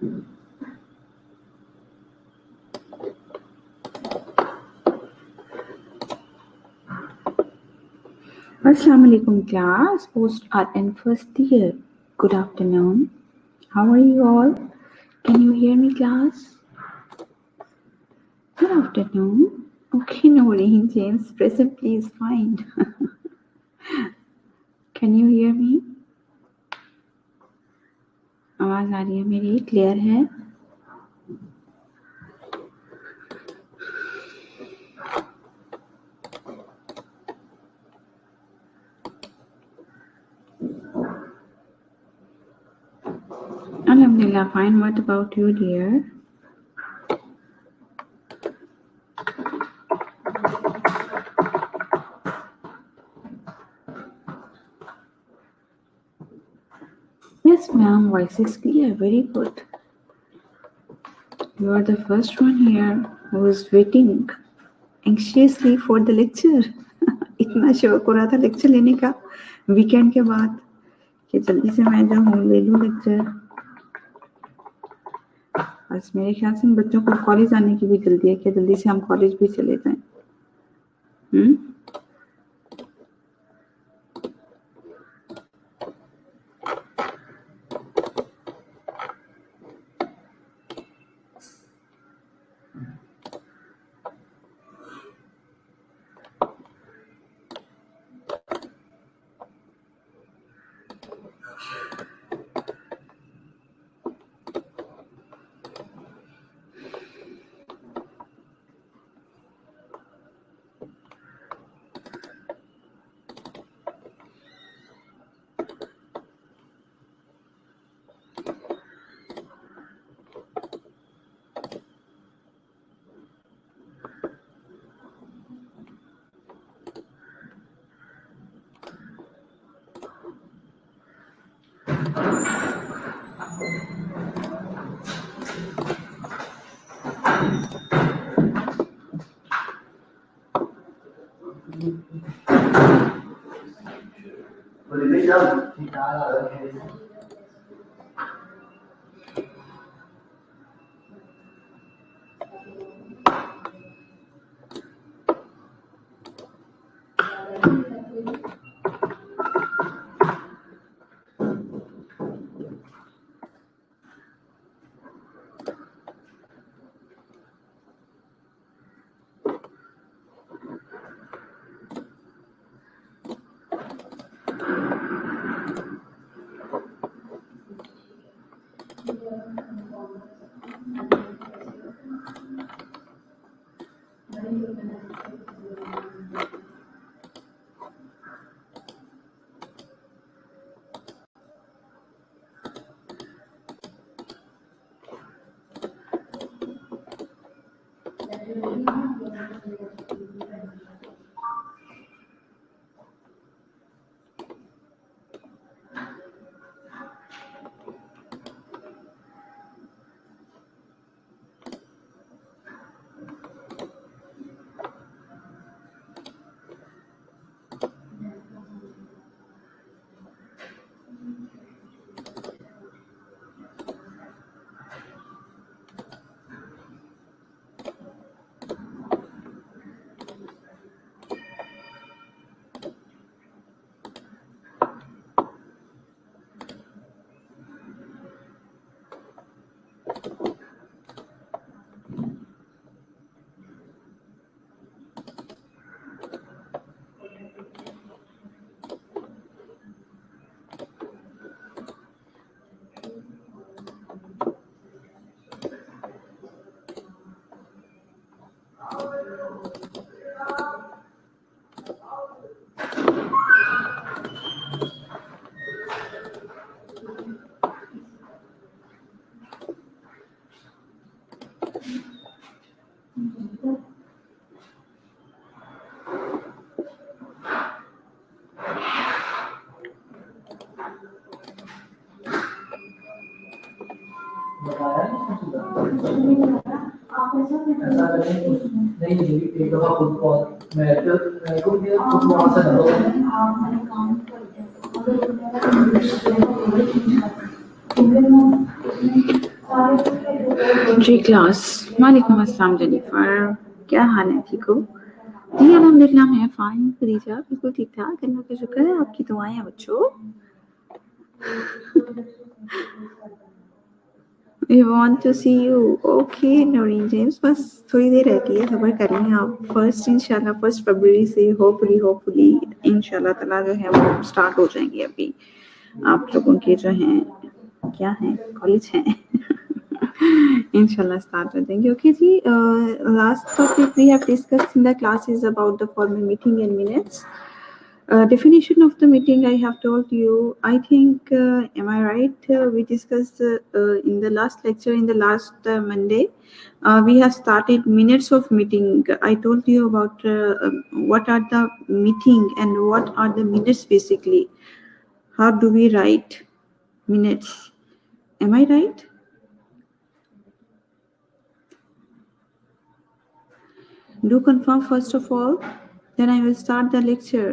Assalamu alaikum class, post are in first year. Good afternoon. How are you all? Can you hear me class? Good afternoon. Okay, Noreen, James, present please find. Can you hear me? आवाज आ रही है मेरी? Clear है? Alhamdulillah, fine. What about you, dear? Yes, ma'am. Voice is clear. Very good. You are the first one here who is waiting anxiously for the lecture. इतना शौक हो रहा था लेक्चर लेने का वीकेंड के बाद कि जल्दी से मैं जो हूँ ले लूँ लेक्चर। आज मेरे ख्याल से बच्चों को कॉलेज आने की भी जल्दी है कि जल्दी से हम कॉलेज भी चले जाएं। नहीं एक दफा फुटबॉल मैं को भी फुटबॉल से ना जी क्लास। वालेकुम अस्सलाम जेनिफर, क्या हाल है? ठीक हो? जी अल्हम्दुलिल्लाह मैं फाइन। खदीजा बिल्कुल ठीक ठाक, अल्लाह का शुक्र है, आपकी दुआएं हैं बच्चों। We want to see you. Okay, Naureen James, बस थोड़ी देर रहती है, सब्र करें आप। फर्स्ट इंशाल्लाह 1 फरवरी से होपफुली इंशाल्लाह ताला जो है वो स्टार्ट हो जाएंगे। अभी आप लोगों के जो हैं क्या हैं, कॉलेज हैं इंशाल्लाह स्टार्ट हो जाएंगे। ओके जी, last topic we have discussed in the class is about the formal meeting in minutes. Definition of the meeting I have told you. I think, am I right? We discussed in the last lecture, in the last Monday. We have started minutes of meeting. I told you about what are the meeting and what are the minutes basically. How do we write minutes? Am I right? Do confirm first of all, then I will start the lecture.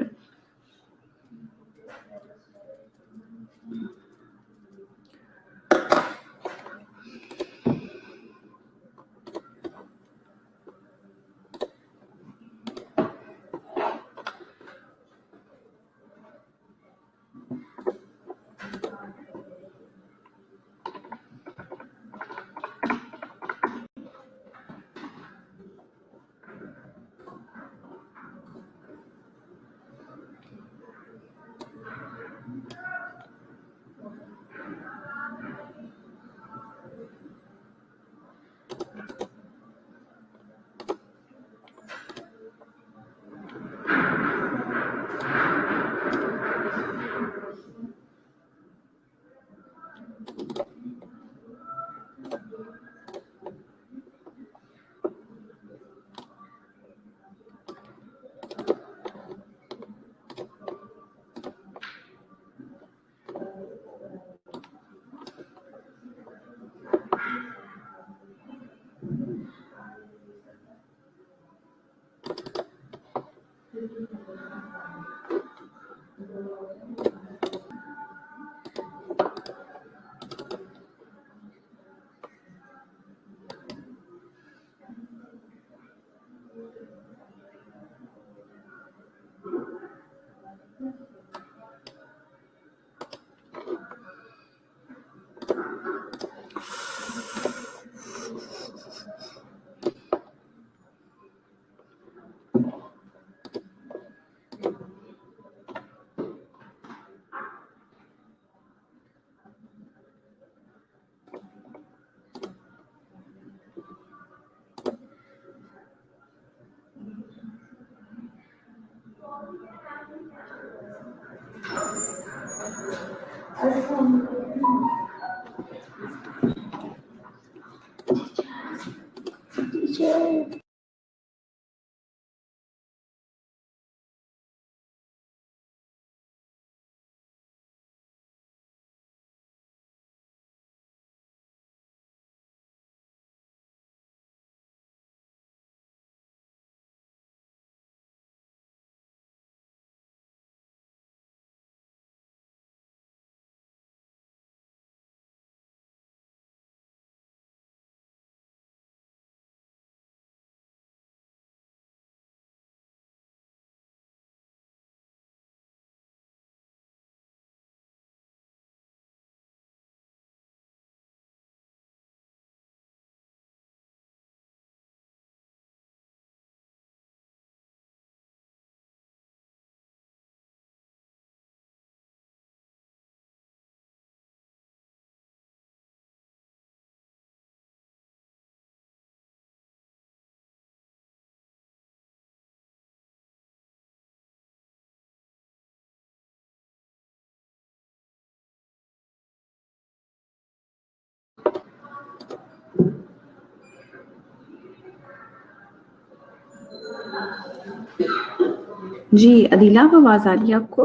जी अदीला, आवाज आ रही है आपको?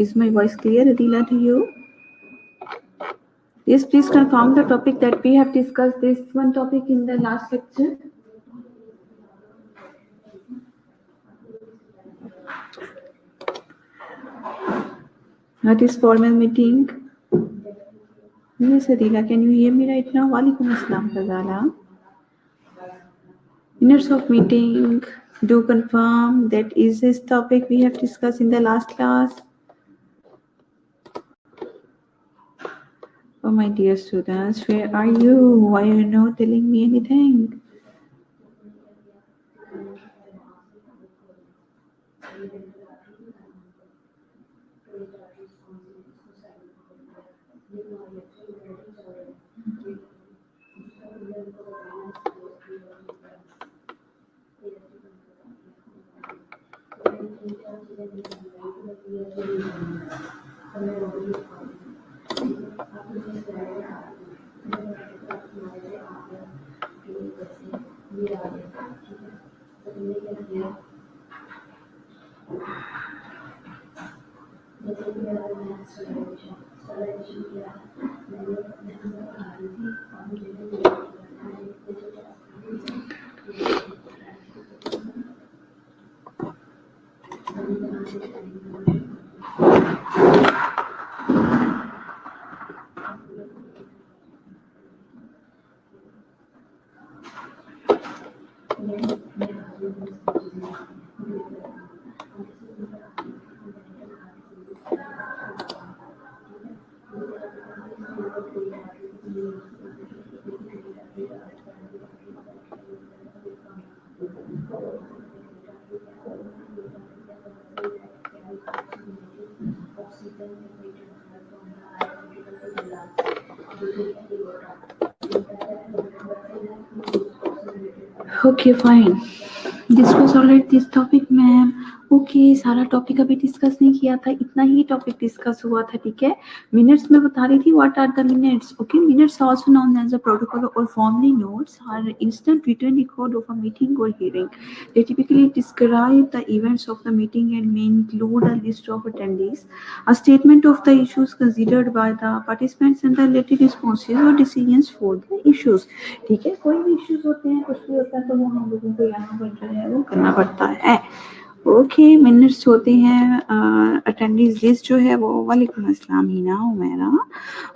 Is my voice clear, Adila, to you? Yes, please confirm the topic that we have discussed. This one topic in the last lecture. What is formal meeting? Yes, Adila, can you hear me right now? Walaikum Assalam, Fazala. Minutes of meeting. Do confirm that is this topic we have discussed in the last class. Oh my dear students, where are you? Why are you not telling me anything? Okay, fine. Discuss already this topic, ma'am. Okay सारा topic अभी discuss नहीं किया था, इतना ही topic discuss हुआ था, ठीक है। मिनट्स में बता रही थी what are the minutes. Okay, minutes also known as a protocol or formally notes are instant written record of a meeting or hearing. They typically describe the events of the meeting and may include a list of attendees, a statement of the issues considered by the participants and the related responses or decisions for the issues। ठीक है, कोई भी issues होते हैं, कुछ भी होता है, तो वो हम लोगों को यहाँ पर जो है वो करना पड़ता है। ओके, मिनट्स होते हैं, अटेंडेंस लिस्ट जो है वो। वालेकुम अस्सलाम Heena Humaira.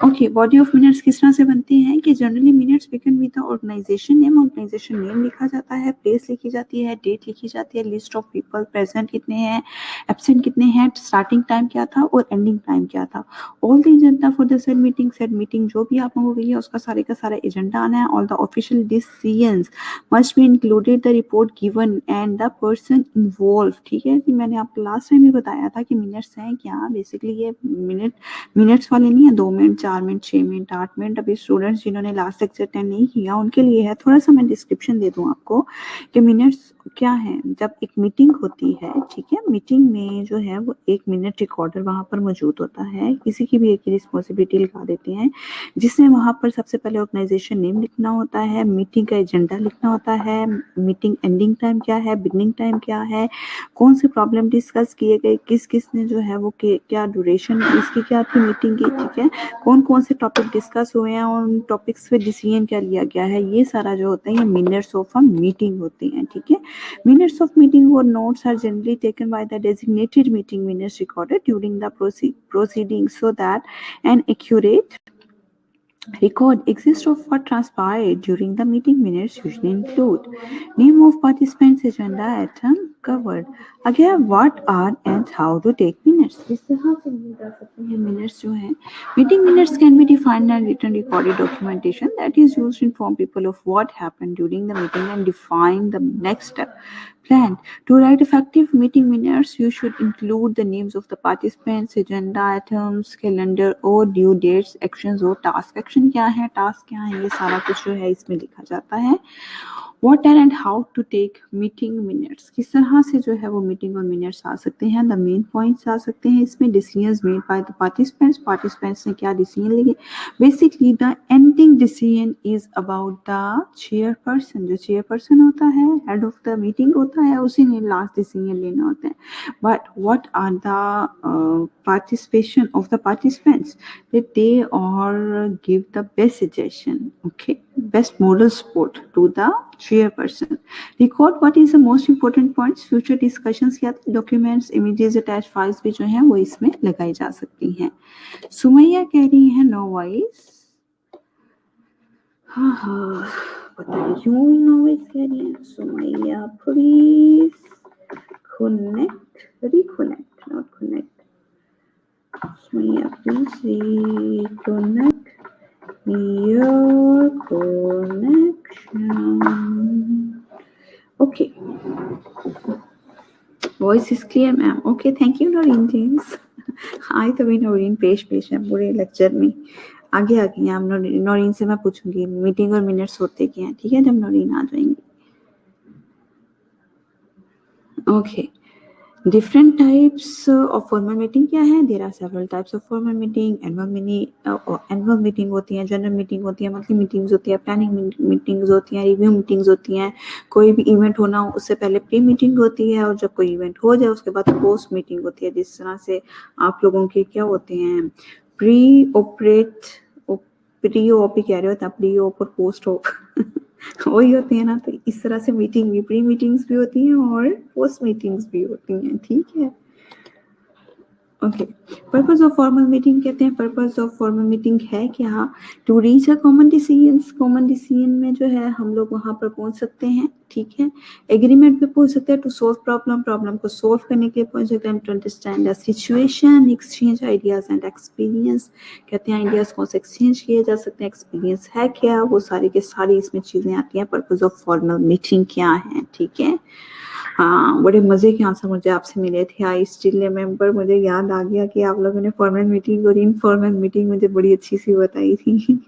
Okay, body of minutes किस तरह से बनते हैं कि generally minutes begin with the organisation name. Organisation name लिखा जाता है, प्लेस लिखी जाती है, डेट लिखी जाती है, लिस्ट ऑफ पीपल प्रेजेंट कितने हैं, एब्सेंट कितने हैं, स्टार्टिंग टाइम क्या था और एंडिंग टाइम क्या था। All the agenda for the said meeting जो भी आप लोगों के लिए उसका सारे का सारा एजेंडा आना है। All the official decisions must be included the report given and the person involve. ठीक है कि मैंने आपको लास्ट टाइम भी बताया था कि मिनट्स हैं क्या। बेसिकली ये मिनट्स वाले नहीं है 2 मिनट, 4 मिनट, 6 मिनट, 8 मिनट। अभी स्टूडेंट्स जिन्होंने लास्ट लेक्चर अटेंड नहीं किया उनके लिए है। थोड़ा सा मैं डिस्क्रिप्शन दे दूं आपको कि मिनट्स क्या है। जब एक मीटिंग होती है, ठीक है, मीटिंग में जो है वो 1 मिनट रिकॉर्डर वहां पर मौजूद होता है। किसी की भी एक रिस्पॉन्सिबिलिटी लिखा देते हैं जिसमें वहां पर सबसे पहले ऑर्गेनाइजेशन नेम लिखना होता है, मीटिंग का एजेंडा लिखना होता है, मीटिंग एंडिंग टाइम क्या है, बिगनिंग टाइम क्या है, कौन से प्रॉब्लम डिस्कस किए गए, किस किस ने जो है वो क्या ड्यूरेशन इसकी क्या थी मीटिंग की, ठीक है, कौन कौन से टॉपिक डिस्कस हुए हैं और उन टॉपिक्स पे डिसीजन क्या लिया गया है। ये सारा जो होता है ये मिनट्स ऑफ अ मीटिंग होते हैं, ठीक है। मिनट्स ऑफ मीटिंग और notes are generally taken by the designated meeting minutes recorded during the proceedings so that an accurate record exists of what transpired during the meeting. Minutes usually include name of participants, agenda item covered. Again, what are and how to take minutes. इस तरह से लिए जा सकते हैं minutes जो हैं। Meeting minutes can be defined and written recorded documentation that is used to inform people of what happened during the meeting and define the next step planned. To write effective meeting minutes, you should include the names of the participants, agenda items, calendar or due dates, actions और task। Action क्या है, task क्या है, ये सारा कुछ जो है इसमें लिखा जाता है। What are and how to take meeting minutes, किस तरह से जो है वो मीटिंग और मिनट्स आ सकते हैं। द मेन पॉइंट्स आ सकते हैं इसमें। Decisions made by the participants ने क्या डिसीजन लिए। Basically the ending decision is about the chairperson. जो चेयरपर्सन होता है, हेड ऑफ द मीटिंग होता है, उसी ने लास्ट डिसीजन लेना होता है। But what are the participation of the participants, that they all give the best suggestion, okay, best moral support to the chairperson. Record what is the most important points, future discussions क्या, documents, images, attached files भी जो हैं वो इसमें लगाई जा सकती हैं। सुमैया कह रही है नो वॉइस। हाँ, पता नहीं क्यों नॉइज कह रही है। Sumaiya please connect, reconnect, not connect. Sumayya, please reconnect your connection. Okay. Voice is clear, ma'am. Okay, thank you, Noreen James. आई तो भी नौरीन पेश है पूरे लेक्चर में। आगे आ गई हैं आप। नौरीन से मैं पूछूंगी मीटिंग और मिनट्स होते क्या हैं, ठीक है, जब नौरीन आ जाएंगी। Okay, different types of formal meeting क्या है? There are several types of formal meeting. Annual meeting होती है, जनरल मीटिंग होती है, मंथली मीटिंग्स होती है, प्लानिंग मीटिंग्स होती हैं, रिव्यू मीटिंग्स होती हैं। कोई भी इवेंट होना हो उससे पहले प्री मीटिंग होती है, और जब कोई इवेंट हो जाए उसके बाद पोस्ट मीटिंग होती है। जिस तरह से आप लोगों के क्या होते हैं, प्री ओप ही कह रहे होता है, प्री ओप और पोस्ट ओप वही होती है ना। तो इस तरह से मीटिंग भी, प्री मीटिंग्स भी होती हैं और पोस्ट मीटिंग्स भी होती हैं, ठीक है। Okay, purpose of formal meeting कहते हैं, पर्पस ऑफ फॉर्मल मीटिंग है क्या? To reach a common decisions. Common decision में जो है हम लोग वहां पर पहुंच सकते हैं, ठीक है। एग्रीमेंट पे पहुंच सकते हैं। टू सोल्व प्रॉब्लम को सोल्व करने के लिए पहुंच सकते हैं। To understand the situation, exchange ideas and experience. कहते हैं आइडियाज कौन से एक्सचेंज किए जा सकते हैं, एक्सपीरियंस है क्या, वो सारी के सारी इसमें चीजें आती हैं। पर्पस ऑफ फॉर्मल मीटिंग क्या है, ठीक है। हाँ, बड़े मजे के आंसर मुझे आपसे मिले थे। आई स्टिल रिमेम्बर, मुझे याद आ गया कि आप लोगों ने फॉर्मल मीटिंग और इनफॉर्मल मीटिंग मुझे बड़ी अच्छी सी बताई थी।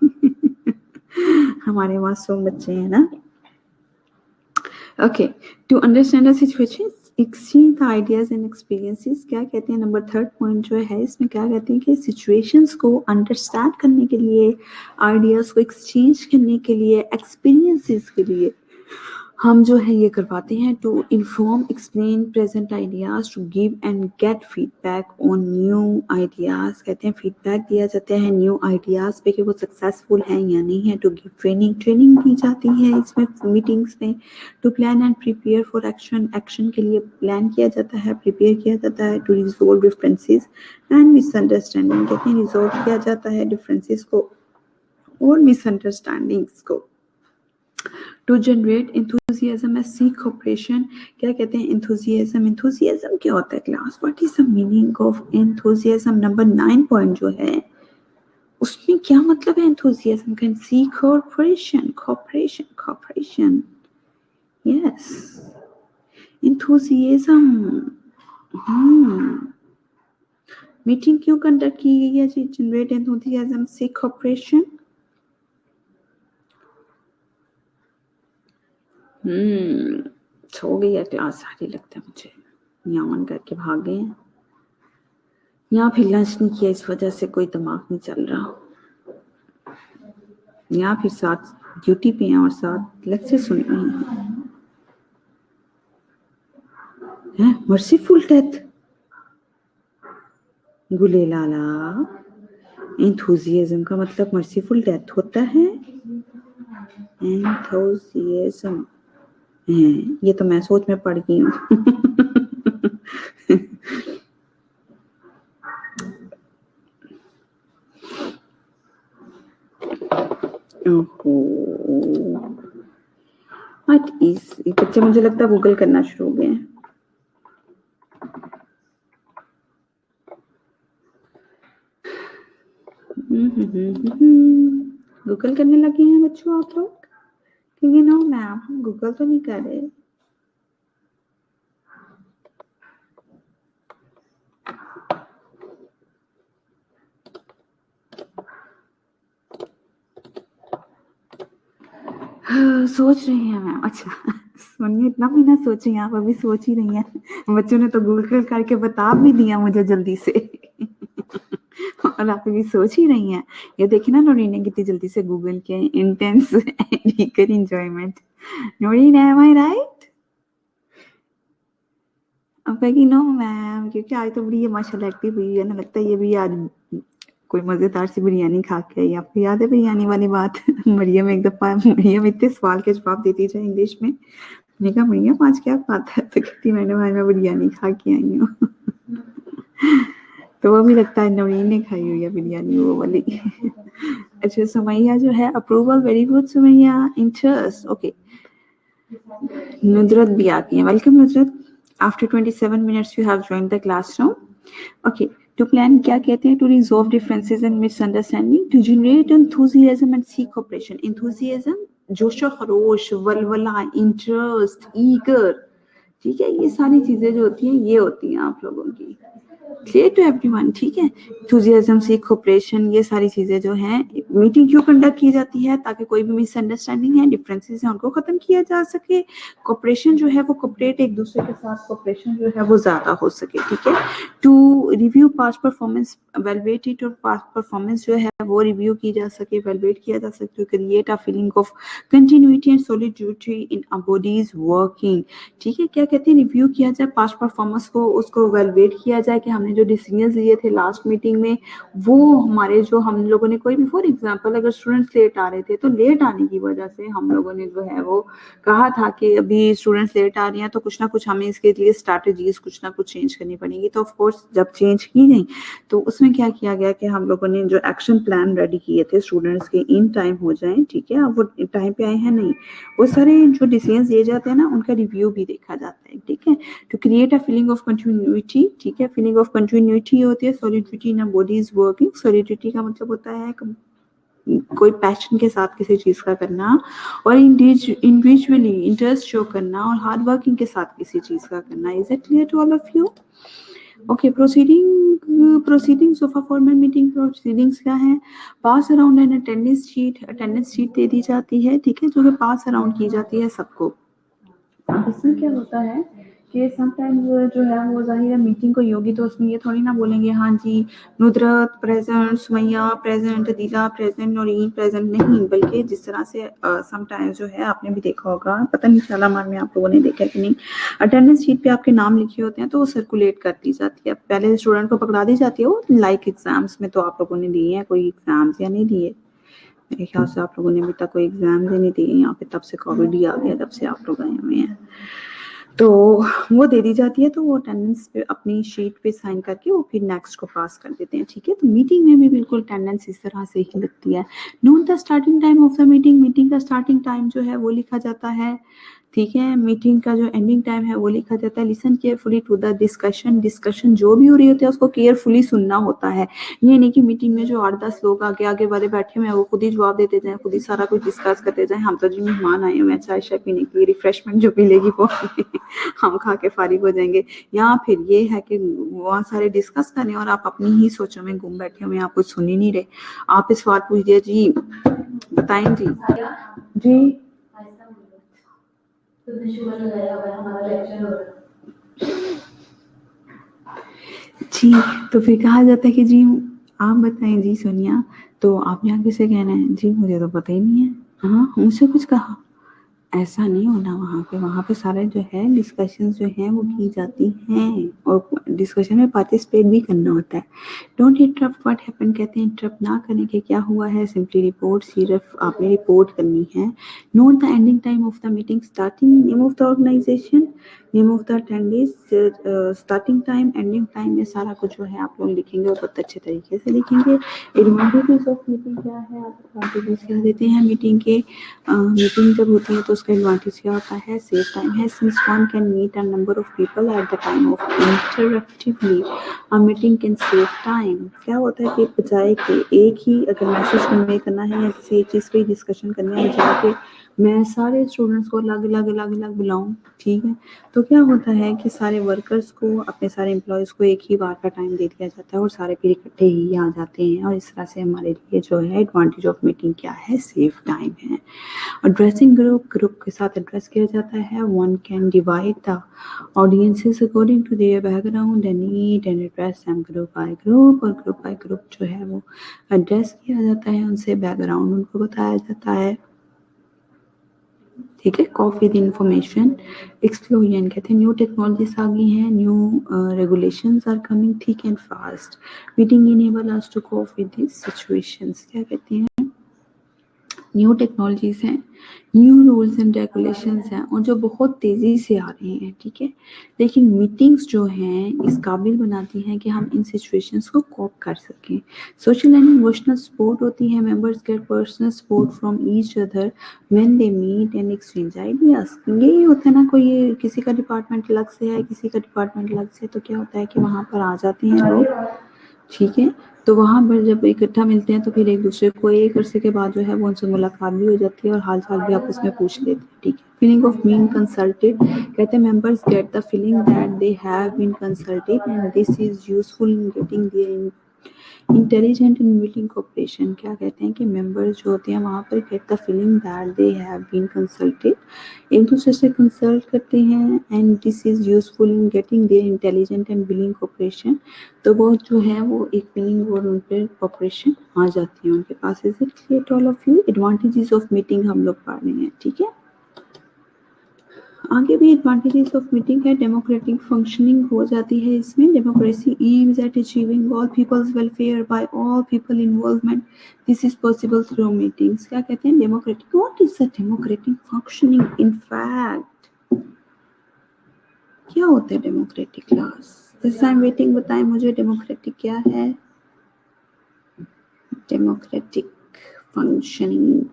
हमारे मासूम बच्चे हैं ना। Okay, to understand the situation, exchange the ideas and experiences. क्या कहते हैं, नंबर 3 पॉइंट जो है इसमें क्या कहते हैं कि सिचुएशंस को अंडरस्टैंड करने के लिए, आइडियाज को एक्सचेंज करने के लिए, एक्सपीरियंसेस के लिए हम जो है ये करवाते हैं। To inform, explain present ideas, to give and get feedback on new ideas. कहते हैं फीडबैक दिया जाता है न्यू आइडियाज पे कि वो सक्सेसफुल हैं या नहीं है। टू गिव ट्रेनिंग दी जाती है इसमें मीटिंग्स में। To plan and prepare for action के लिए प्लान किया जाता है, प्रिपेयर किया जाता है। To resolve differences and misunderstanding. कहते हैं रिजोल्व किया जाता है डिफरेंसेस को और मिसअंडरस्टैंडिंग्स को। To generate enthusiasm and seek cooperation। क्या कहते हैं enthusiasm क्या होता है class? What is the meaning of enthusiasm? Number 9 point जो है उसमें क्या मतलब है enthusiasm का? seek cooperation, yes, enthusiasm। Meeting क्यों कंडक्ट की गई है जी? Generate enthusiasm, seek cooperation। सो गई है क्लास सारी, लगता है मुझे यावन करके भाग गए हैं, यहाँ फिर लंच नहीं किया इस वजह से कोई दिमाग नहीं चल रहा, यहाँ फिर साथ ड्यूटी पे हैं और साथ लेक्चर सुन रहे हैं। मर्सीफुल डेथ, गुले लाला, एंथुजियाज्म का मतलब मर्सीफुल डेथ होता है। एंथुजियाज्म ये तो मैं सोच में पड़ गई हूँ। व्हाट इज, बच्चे मुझे लगता है गूगल करना शुरू हो गए हैं। गूगल करने लगे हैं बच्चों आप लोग? क्योंकि नो मैम, हम गूगल तो नहीं कर रहे। सोच रही हैं मैम? अच्छा सुनिए, इतना भी ना सोचिए, आप अभी सोच ही रही हैं। बच्चों ने तो गूगल करके बता भी दिया मुझे जल्दी से। और आप अभी सोच ही रही हैं। ये देखिए ना नोरीन ने कितनी जल्दी से गूगल किया। Intense eager enjoyment. Noreen, am I right? अब कहेगी नो मैम, क्योंकि आज तो बड़ी ये माशाल्लाह एक्टिव हुई है ना, लगता है ये भी आज कोई मजेदार सी बिरयानी खा के आई। आपको याद है बिरयानी वाली बात? मरियम एक दफा, मरियम इतने सवाल के जवाब देती जाए इंग्लिश में। मैंने कहा मरियम आज क्या बात है? तो कहती मैंने मैं बिरयानी खा के आई हूँ। तो वो भी लगता है नवीन ने खाई हुई है बिरयानी, वो वाली। अच्छा सुमैया जो है approval, very good Sumaiya, interest, okay. Nudrat भी आ गई है, welcome Nudrat. After 27 minutes you have joined the classroom, okay. To plan क्या कहते हैं? To resolve differences and misunderstanding, to generate enthusiasm and seek cooperation. Enthusiasm जोशो खरोश, वलवला, इंटरेस्ट, ईगर, ठीक है, ये सारी चीजें जो होती हैं ये होती हैं आप लोगों की। क्लियर टू एवरीवन, ठीक है। एंथुसियाज्म, सीक कोऑपरेशन, ये सारी चीजें जो हैं, मीटिंग क्यों कंडक्ट की जाती है? ताकि कोई भी मिसअंडरस्टैंडिंग है, डिफरेंसेस हैं, उनको खत्म किया जा सके। कोऑपरेशन जो है वो कोऑपरेट एक दूसरे के साथ कोऑपरेशन जो है वो ज्यादा हो सके, ठीक है। To review past performance, evaluate it, और पास्ट परफॉर्मेंस जो है वो रिव्यू की जा सके, वैल्यूएट किया जा सके, to create a feeling of continuity and solidity in a bodies working, ठीक है। क्या कहते हैं? रिव्यू किया जाए पास्ट परफॉर्मेंस को, उसको वैल्यूएट किया जाए कि हमने जो डिसीजंस लिए थे लास्ट मीटिंग में वो हमारे जो हम लोगों ने कोई भी, फॉर एग्जांपल अगर स्टूडेंट्स लेट आ रहे थे तो लेट आने की वजह से हम लोगों ने जो है वो कहा था कि अभी स्टूडेंट्स लेट आ रही हैं तो कुछ ना कुछ हमें इसके लिए स्ट्रैटेजीज कुछ ना कुछ चेंज करनी पड़ेगी। तो ऑफ कोर्स जब चेंज की गई तो उसमें क्या किया गया कि हम लोगों ने जो एक्शन प्लान रेडी किए थे स्टूडेंट्स के इन टाइम हो जाए, ठीक है। अब वो टाइम पे आए हैं नहीं, वो सारे जो डिसीजंस लिए जाते हैं ना उनका रिव्यू भी देखा जाता है, ठीक है। To create a feeling of continuity, ठीक है। फीलिंग ऑफ कंटिन्यूटी होती है solidity in body is working. Solidity का मतलब होता है कोई पैशन के साथ किसी चीज का करना, और इंडिविजुअली इंटरेस्ट शो करना, और हार्ड वर्किंग के साथ किसी चीज का करना। Is it clear to all of you? Okay, proceedings of a formal meeting. Proceedings क्या है? Pass around an attendance sheet दे दी जाती है, ठीक है, जो कि पास अराउंड की जाती है सबको। इसमें क्या होता है कि समटाइम्स जो है वो जाहिर है मीटिंग कोई होगी तो उसमें ये थोड़ी ना बोलेंगे हाँ जी नुदरत प्रेजेंट, सुमैया प्रेजेंट, दीदा प्रेजेंट, नौरीन प्रेजेंट, नहीं, बल्कि जिस तरह से समटाइम्स जो है आपने भी देखा होगा, पता नहीं शालामार में आप लोगों ने देखा कि नहीं, अटेंडेंस शीट पे आपके नाम लिखे होते हैं तो वो सर्कुलेट कर दी जाती है। पहले स्टूडेंट को पकड़ा दी जाती है वो, लाइक एग्जाम्स में तो आप लोगों ने दिए हैं कोई एग्जाम्स या नहीं दिए? मेरे ख्याल से आप लोगों ने अभी तक कोई एग्जाम ही नहीं दिए यहाँ पे, तब से कोविड ही आ गया, तब से आप लोग आए हुए हैं। तो वो दे दी जाती है, तो वो अटेंडेंस पे अपनी शीट पे साइन करके वो फिर नेक्स्ट को पास कर देते हैं, ठीक है। तो मीटिंग में भी बिल्कुल अटेंडेंस इस तरह से ही लगती है। Note the starting time of the meeting, meeting का स्टार्टिंग टाइम जो है वो लिखा जाता है, ठीक है। मीटिंग का जो एंडिंग टाइम है वो लिखा जाता है। Listen carefully to the discussion, discussion जो भी हो रही होती है उसको केयरफुली सुनना होता है। ये नहीं कि मीटिंग में जो 8-10 लोग आगे आगे वाले बैठे हुए हैं वो खुद ही जवाब देते जाए, खुद ही सारा कुछ डिस्कस करते जाए। हम तो जी मेहमान आए हुए हैं, चाय शाय पीने के लिए, रिफ्रेशमेंट जो मिलेगी वो हम खा के फारिग हो जाएंगे। या फिर ये है कि वहाँ सारे डिस्कस करें और आप अपनी ही सोचों में गुम बैठे हुए हैं, आप कुछ सुन ही नहीं रहे। आप इस बात पूछ दिया जी, बताएं जी। जी जी, तो फिर कहा जाता है कि जी आप बताएं जी सोनिया, तो आपने आगे से कहना है जी मुझे तो पता ही नहीं है, हाँ मुझसे कुछ कहा। ऐसा नहीं होना, वहाँ पे सारे जो है डिस्कशन जो है वो की जाती हैं और डिस्कशन में पार्टिसिपेट भी करना होता है। डोंट इंटरप्ट व्हाट हैपन, कहते हैं इंटरप्ट ना करने के क्या हुआ है, सिंपली रिपोर्ट, सिर्फ आपने रिपोर्ट करनी है। Note the ending time of the meeting, starting name of the organisation, name of the attendance, starting time, ending time, ये सारा कुछ जो है आप लोग लिखेंगे और बहुत अच्छे तरीके से लिखेंगे। एडवांटेजेस ऑफ मीटिंग क्या है, आप एडवांटेजेस क्या देते हैं मीटिंग के। मीटिंग जब होती है तो उसका एडवांटेज क्या होता है, सेव टाइम है, since one can meet a number of people at the time of interactively a meeting can save time. क्या होता है कि बजाय कि एक ही अगर मैसेज कन्वे करना है या किसी एक चीज़ पे डिस्कशन करना है, बजाय कि मैं सारे स्टूडेंट्स को अलग अलग बुलाऊं, ठीक है, तो क्या होता है कि सारे वर्कर्स को, अपने सारे एम्प्लॉयज़ को एक ही बार का टाइम दे दिया जाता है और सारे फिर इकट्ठे ही आ जाते हैं। और इस तरह से हमारे लिए जो है एडवांटेज ऑफ मीटिंग क्या है, सेव टाइम है। एड्रेसिंग ग्रुप के साथ एड्रेस किया जाता है। One can divide the audiences according to their background and need and address them group by group, और ग्रुप बाय ग्रुप जो है वो एड्रेस किया जाता है, उनसे बैकग्राउंड उनको बताया जाता है, ठीक है। कॉपी द इंफॉर्मेशन, एक्सप्लोजन, कहते हैं न्यू टेक्नोलॉजीज आ गई हैं, new regulations are coming thick and fast, meeting enable us to cope with this situations, क्या कहते हैं न्यू टेक्नोलॉजीज हैं, न्यू रूल्स एंड रेगुलेशंस हैं और जो बहुत तेज़ी से आ रहे हैं, ठीक है। लेकिन मीटिंग्स जो हैं इस काबिल बनाती हैं कि हम इन सिचुएशंस को कोप कर सकें। सोशल एंड इमोशनल सपोर्ट होती है, members get personal support from each other when they meet and exchange ideas. यही होता है ना, कोई किसी का डिपार्टमेंट अलग से है, किसी का डिपार्टमेंट अलग से, तो क्या होता है कि वहाँ पर आ जाते हैं लोग, ठीक है। तो वहाँ पर जब इकट्ठा मिलते हैं तो फिर एक दूसरे को एक अरसे के बाद जो है वो उनसे मुलाकात भी हो जाती है और हाल चाल भी आपस में पूछ लेते हैं, ठीक है। फीलिंग ऑफ बीइंग कंसल्टेड, कहते हैं members get the feeling that they have been consulted and this is useful in getting their intelligent in meeting cooperation. क्या कहते हैं कि मेंबर्स जो होते हैं वहाँ पर get the feeling that they have been consulted, एक दूसरे से कंसल्ट करते हैं, and this is useful in getting their intelligent and building cooperation. तो वो जो है वो एक बिलिंग और उन पर कोऑपरेशन आ जाती है उनके पास। Is it clear to all of you? Advantages of meeting हम लोग पढ़ रहे हैं, ठीक है। आगे भी एडवांटेजेस ऑफ मीटिंग है, डेमोक्रेटिक फंक्शनिंग हो जाती है इसमें। Democracy aims at achieving all people's welfare by all people involvement, this is possible through meetings. क्या कहते हैं democratic, what is a democratic functioning in fact, क्या होता है डेमोक्रेटिक क्लास? जैसे आई एम वेटिंग, बताएं मुझे डेमोक्रेटिक क्या है। डेमोक्रेटिक फंक्शनिंग,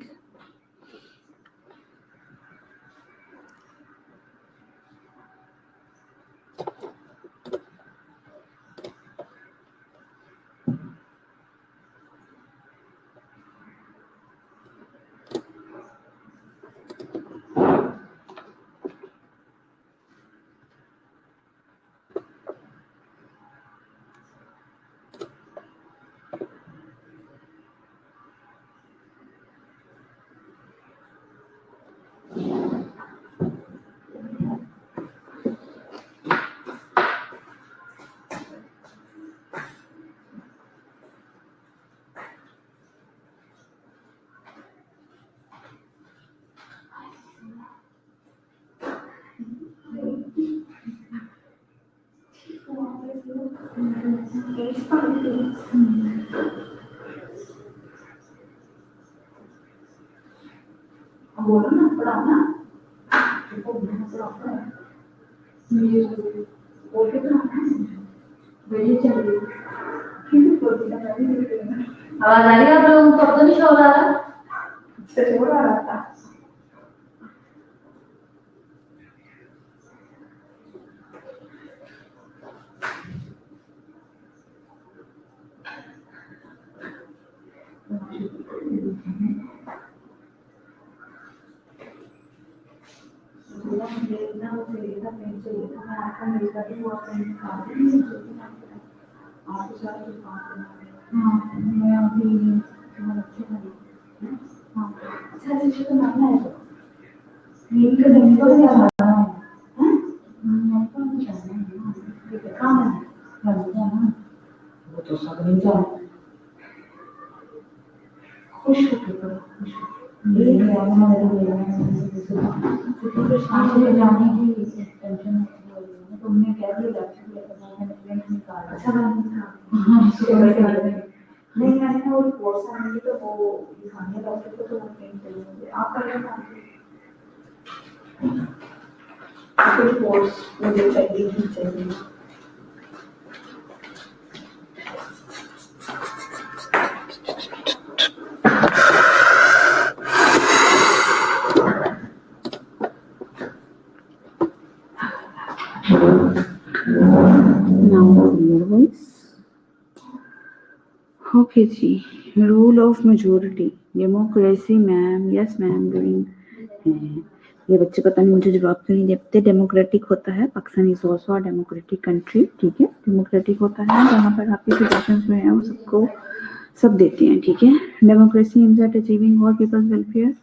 बोलो ना, पढ़ाओ ना, बोल के पढ़ाना है, वही चाहिए। आवाज आ रही है आप लोगों को? अब तो नहीं शोर आ रहा? शोर आ रहा था। वो तो सब नहीं जानते, खुश होकर करो, खुश जाने की टेंशन तुमने कह दिया अच्छा नहीं, मैंने ना वो रिपोर्ट्स आएंगे तो वो दिखाने डॉक्टर को, तो वो कहीं चलेंगे आप करेंगे आपको रिपोर्ट्स मुझे चाहिए ही चाहिए। Okay ji, rule of majority, democracy ma'am, yes ma'am doing. ये बच्चे पता नहीं मुझे जवाब क्यों नहीं देते। डेमोक्रेटिक होता है, Pakistan is also a democratic country, ठीक है। डेमोक्रेटिक होता है जहाँ पर आपके सजेशंस जो हैं वो सबको सब देते हैं, ठीक है। Democracy aims at achieving all people's welfare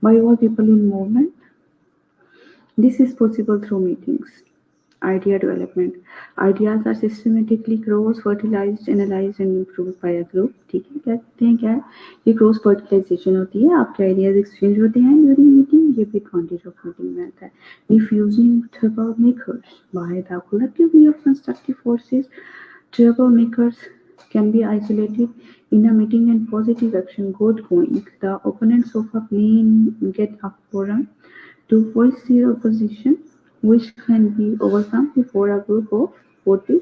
by all people in movement, this is possible through meetings. Idea development, ideas are systematically cross fertilized, analyzed and improved by a group, ठीक है। क्या कहते हैं, क्या है ये क्रॉस फर्टिलाइजेशन होती है, आपके आइडियाज एक्सचेंज होते हैं ड्यूरिंग मीटिंग, ये भी एडवांटेज ऑफ मीटिंग में आता है। Defusing trouble makers by the collectively of constructive forces, trouble makers can be isolated in a meeting and positive action got going. The opponents of a plan get a forum to voice their opposition, which can be overcome before a group of 40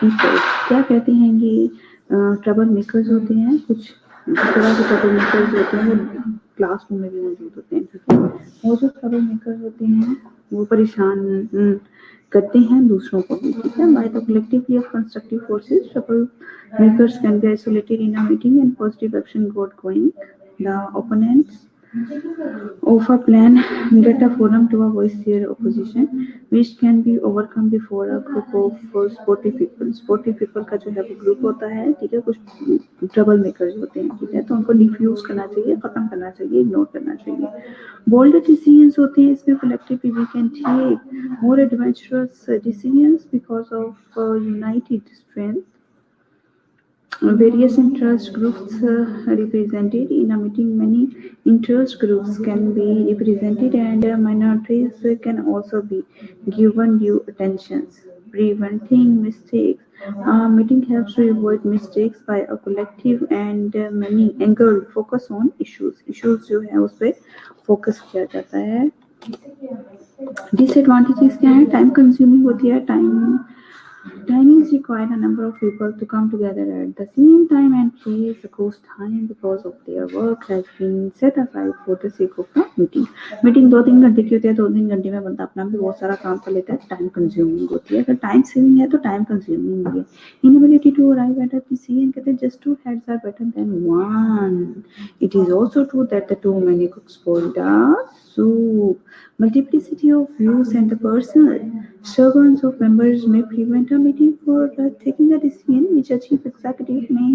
people. क्या कहते हैं ये trouble makers होते हैं, कुछ इस तरह के ट्रबल मेकर्स होते हैं, वो क्लासरूम में भी मौजूद होते हैं, ठीक है। वो जो ट्रबल मेकर्स होते हैं वो परेशान करते हैं दूसरों को भी, ठीक है। By the collectively of constructive forces trouble makers can be isolated in a meeting and positive action got going. The opponents of a plan get a forum to voice their opposition, which can be overcome before a group of sporty people. Sporty people का जो है वो group होता है, ठीक है। कुछ trouble makers होते हैं, ठीक है, तो उनको डिफ्यूज करना चाहिए, खत्म करना चाहिए, इग्नोर करना चाहिए। बोल्ड डिसीजंस होते हैं, इसमें collectively we can take more adventurous decisions because of united strength. Various interest groups represented in a meeting. Many interest groups can be represented, and minorities can also be given due attentions. Preventing mistakes. A meeting helps to avoid mistakes by a collective and many angle focus on issues. Issues जो है उस पे focus किया जाता है. Disadvantages क्या है? Time consuming होती है. Timings require a number of people to come together at the same time and place cost time because of their work has been set aside for the sake of the meeting. Meeting 2-3 घंटे की होती है, 2-3 घंटे में बंदा अपना भी बहुत सारा काम कर लेता है, टाइम कंज्यूमिंग होती है। अगर टाइम सेविंग है तो टाइम कंज्यूमिंग भी है। Inability to arrive at a decision, कहते हैं just two heads are better than one. It is also true that the too many cooks spoil the soup. Multiplicity of views and the personal struggles of members may prevent a meeting for taking a decision which a chief executive may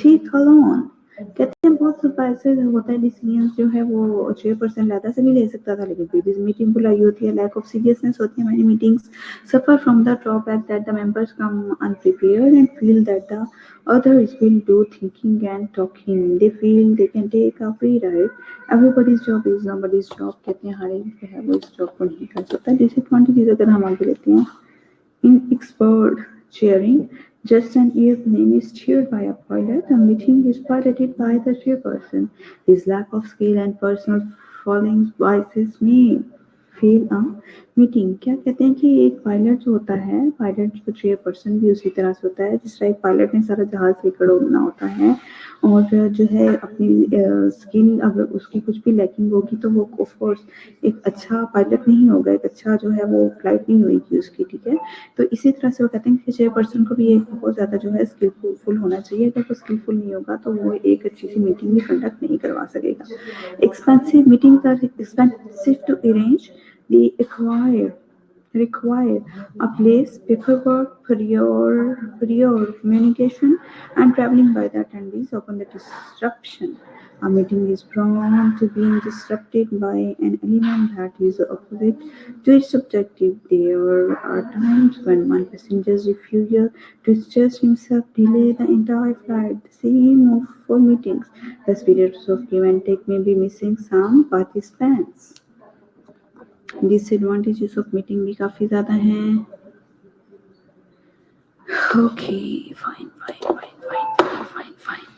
take alone. कहते हैं बहुत सब ऐसे होता है decision जो है वो चेयरपर्सन लेता से नहीं ले सकता था, लेकिन फिर भी मीटिंग बुलाई होती है। लैक ऑफ सीरियसनेस होती है, many meetings suffer from the drawback that the members come unprepared and feel that the others will do thinking and talking. They feel they can take a free ride. Everybody's job is nobody's job. कहते हैं हर एक जो है वो इस job को नहीं कर सकता। डिसएडवांटेजेस अगर हम आगे लेते हैं, inexpert chairing. Just an airplane is cheered by a pilot. A meeting is piloted by the chairperson. His lack of skill and personal fallings biases me fail a meeting. क्या कहते हैं कि एक पायलट जो होता है, पायलट जो chairperson भी उसी तरह से होता है जिस तरह एक पायलट ने सारा जहाज लेकर उड़ना होता है, और जो है अपनी स्किल अगर उसकी कुछ भी लैकिंग होगी तो वो ऑफ कोर्स एक अच्छा पायलट नहीं होगा, एक अच्छा जो है वो फ्लाइट नहीं होगी उसकी, ठीक है। तो इसी तरह से वो कहते हैं कि चेयरपर्सन को भी एक बहुत ज़्यादा जो है स्किलफुल होना चाहिए। अगर वो स्किलफुल नहीं होगा तो वो एक अच्छी सी मीटिंग भी कंडक्ट नहीं करवा सकेगा। Expensive meetings are expensive to arrange. They require a place, paperwork, prior communication, and traveling by the attendees upon the disruption. A meeting is prone to being disrupted by an element that is opposite to its objective. There are times when one passenger's refusal to adjust himself delay the entire flight. The same for meetings. The spirits of give and take may be missing some participants. Disadvantages of meeting भी काफ़ी ज़्यादा हैं। Okay, fine fine fine fine fine fine.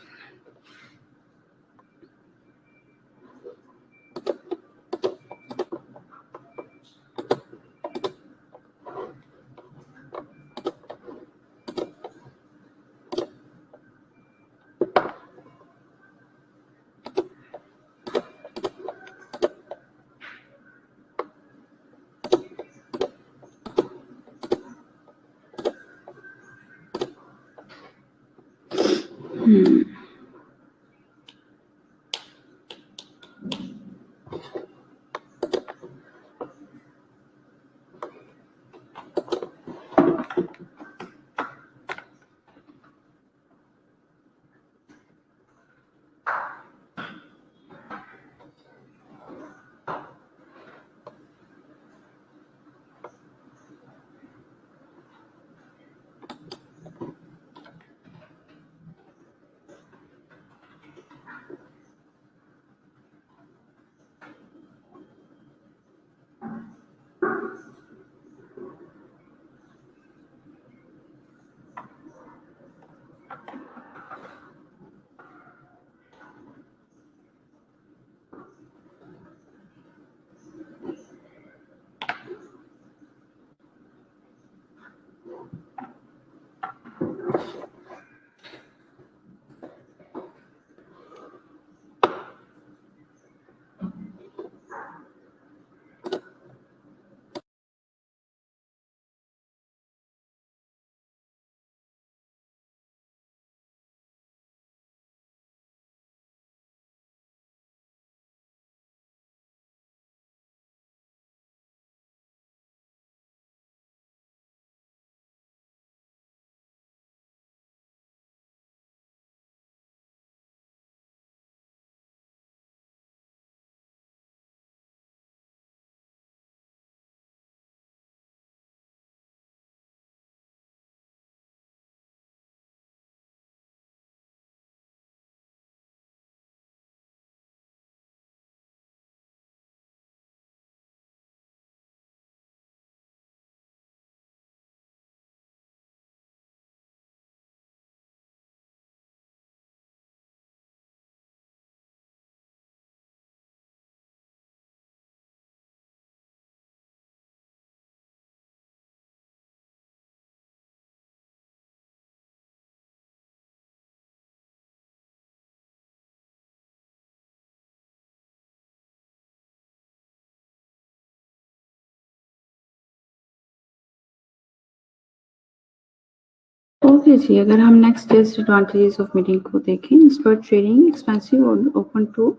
Okay जी, अगर हम next disadvantages of meeting को देखें, spread sharing, expensive और ओपन टू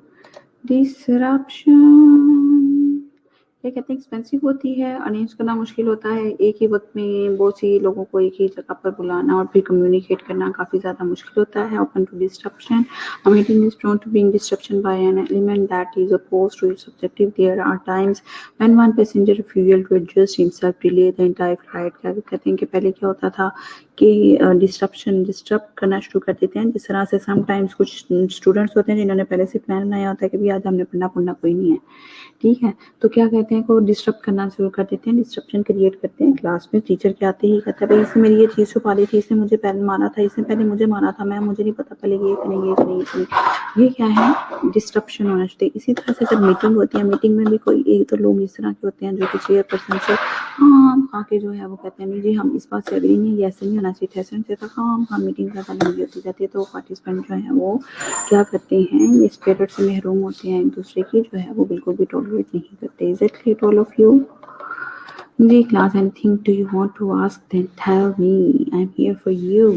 डिसरप्शन। क्या कहते हैं, एक्सपेंसिव होती है, अरेंज करना मुश्किल होता है, एक ही वक्त में बहुत सी लोगों को एक ही जगह पर बुलाना और फिर कम्युनिकेट करना काफ़ी ज़्यादा मुश्किल होता है। Open to disruption, a meeting is prone to being disruption by an element that is opposed to its objective. There are times when one passenger refusal to adjust himself delay the entire flight। क्या कहते हैं कि पहले क्या होता था कि disturb करना शुरू कर देते हैं, जिस तरह से समटाइम्स कुछ स्टूडेंट्स होते हैं जिन्होंने पहले से प्लान बनाया होता है कि भी आज हमने पढ़ना कोई नहीं है, ठीक है, तो क्या कहते हैं को डिस्टर्ब करना शुरू कर देते हैं, डिस्ट्रप्शन क्रिएट करते हैं क्लास में। टीचर के आते ही कहता है भाई इसने मेरी ये चीज़ छुपा दी थी, इसने मुझे पहले मारा था, इसने पहले मुझे मारा था, मैम मुझे नहीं पता, पहले ये करें। ये क्या है, डिस्ट्रप्शन होना चाहिए। इसी तरह से जब मीटिंग होती है, मीटिंग में भी कोई एक तो लोग इस तरह के होते हैं जो कि चेयरपर्सन से खा के जो है वो कहते हैं नहीं जी हम इस बात से अग्री नहीं, ये ऐसे नहीं होना चाहिए, ऐसे नहीं चाहिए, हाँ मीटिंग ज़्यादा लंबी होती जाती है, तो पार्टिसिपेंट जो है वो क्या करते हैं, ये स्पिरिट से महरूम होते हैं, एक दूसरे की जो है वो बिल्कुल भी टॉलरेट नहीं करते। Is it clear to all of you? जी class, anything do you want to ask, then tell me, I am here for you.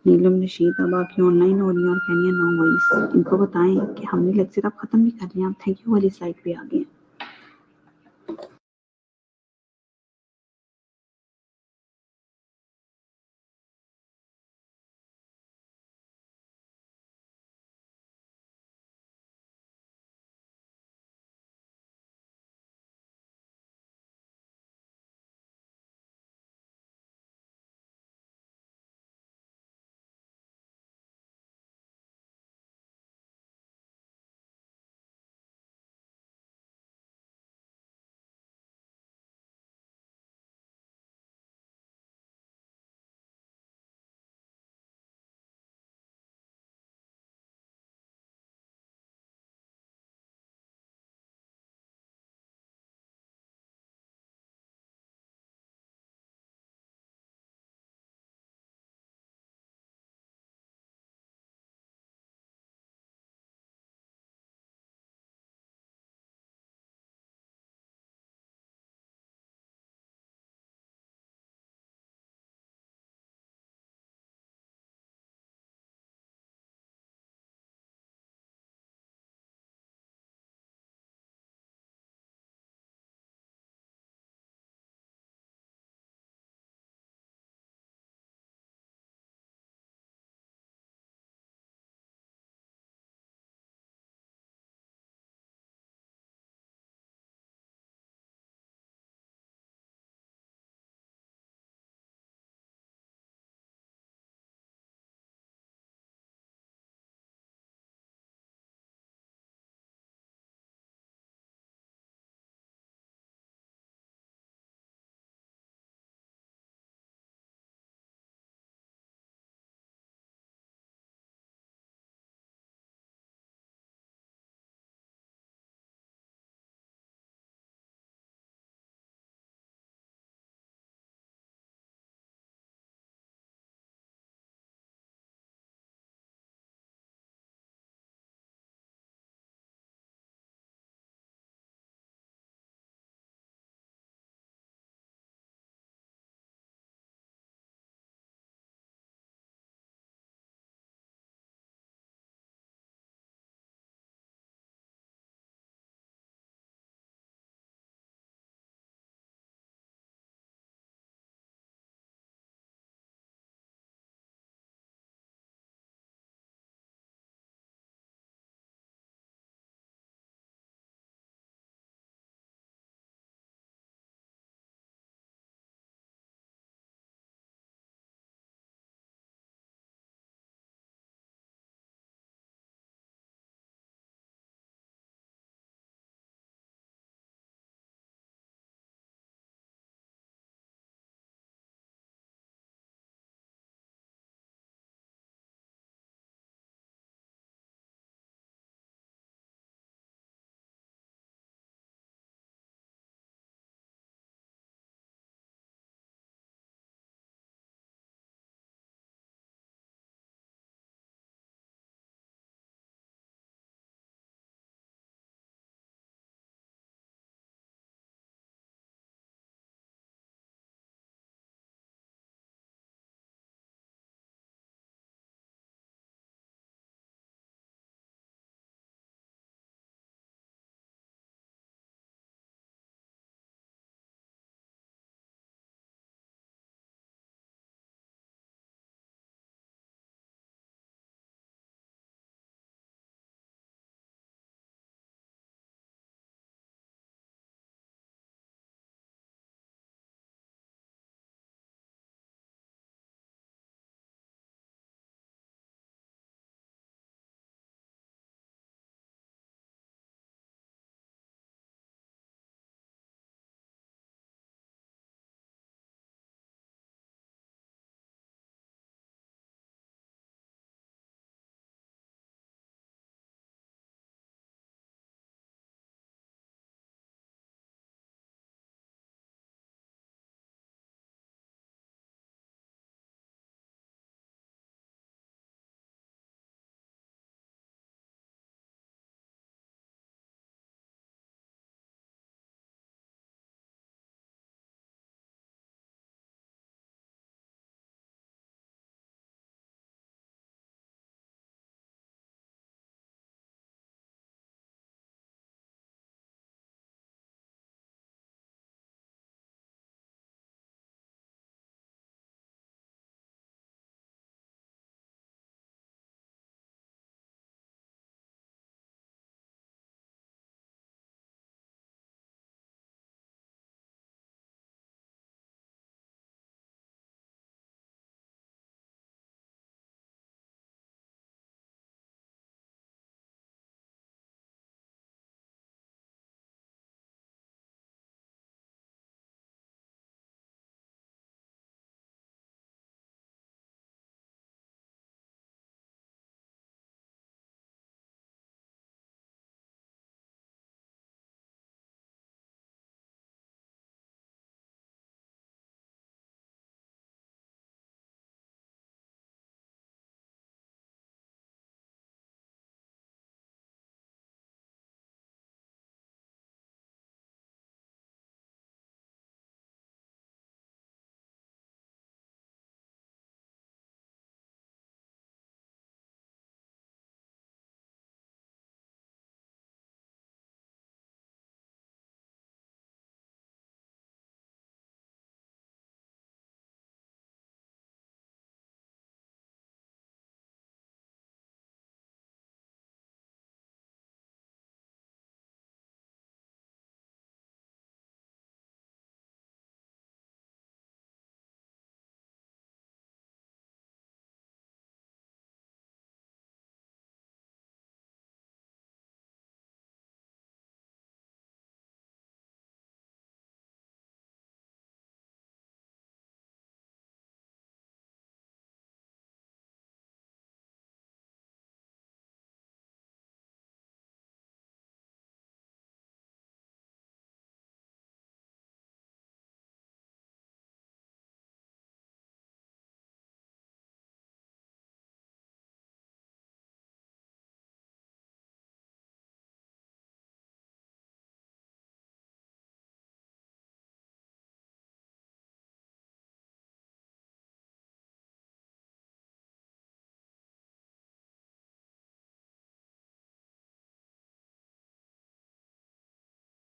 Neelam Rashid अब बाकी ऑनलाइन हो रही है और कैनिया नो वॉइस, इनको बताएं कि हमने लेक्चर अब खत्म भी कर लिया, आप थैंक यू वाली स्लाइड पे आ गए।